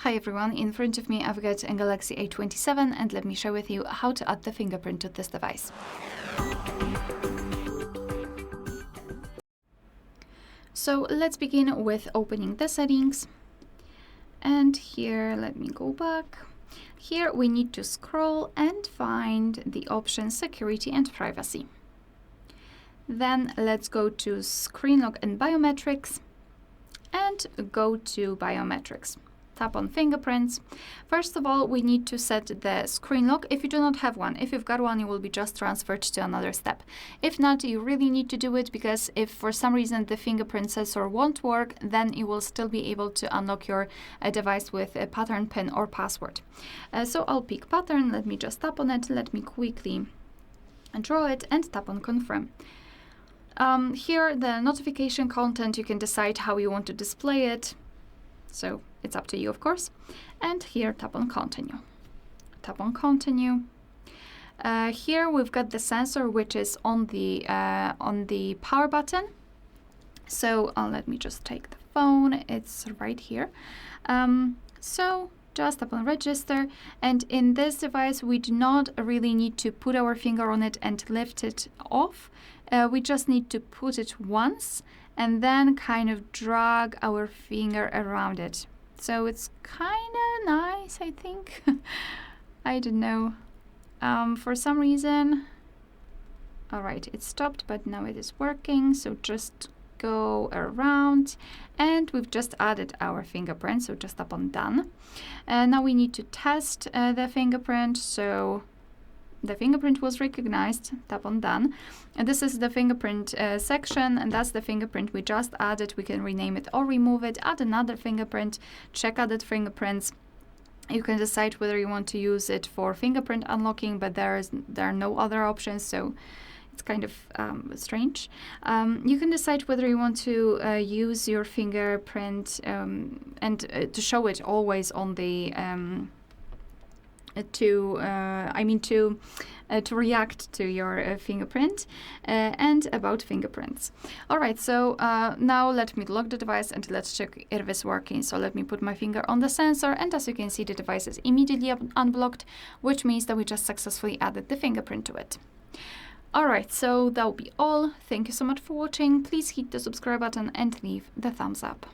Hi everyone, in front of me I've got a Galaxy A27 and let me share with you how to add the fingerprint to this device. So let's begin with opening the settings. And here, let me go back. Here we need to scroll and find the option Security and Privacy. Then let's go to Screen Lock and Biometrics and go to Biometrics. Tap on Fingerprints. First of all, we need to set the screen lock if you do not have one. If you've got one, you will be just transferred to another step. If not, you really need to do it, because if for some reason the fingerprint sensor won't work, then you will still be able to unlock your device with a pattern, PIN or password. So I'll pick pattern. Let me just tap on it. Let me quickly draw it and tap on Confirm. Here, the notification content, you can decide how you want to display it. So it's up to you, of course. And here, tap on Continue. Tap on Continue. Here we've got the sensor, which is on the power button. So let me just take the phone. It's right here. So just tap on Register. And in this device, we do not really need to put our finger on it and lift it off. We just need to put it once and then kind of drag our finger around it. So it's kind of nice, I think. I don't know. For some reason, all right, it stopped, but now it is working. So just go around, and we've just added our fingerprint. So just tap on Done. And now we need to test the fingerprint. So the fingerprint was recognized. Tap on Done. And this is the fingerprint section, and that's the fingerprint we just added. We can rename it or remove it, add another fingerprint, check added fingerprints. You can decide whether you want to use it for fingerprint unlocking, but there are no other options, so it's kind of strange. You can decide whether you want to use your fingerprint and to show it always on the to react to your fingerprint, and about fingerprints. All right, so now let me lock the device and let's check if it's working. So let me put my finger on the sensor, and as you can see, the device is immediately unblocked, which means that we just successfully added the fingerprint to it. All right, so that will be all. Thank you so much for watching. Please hit the subscribe button and leave the thumbs up.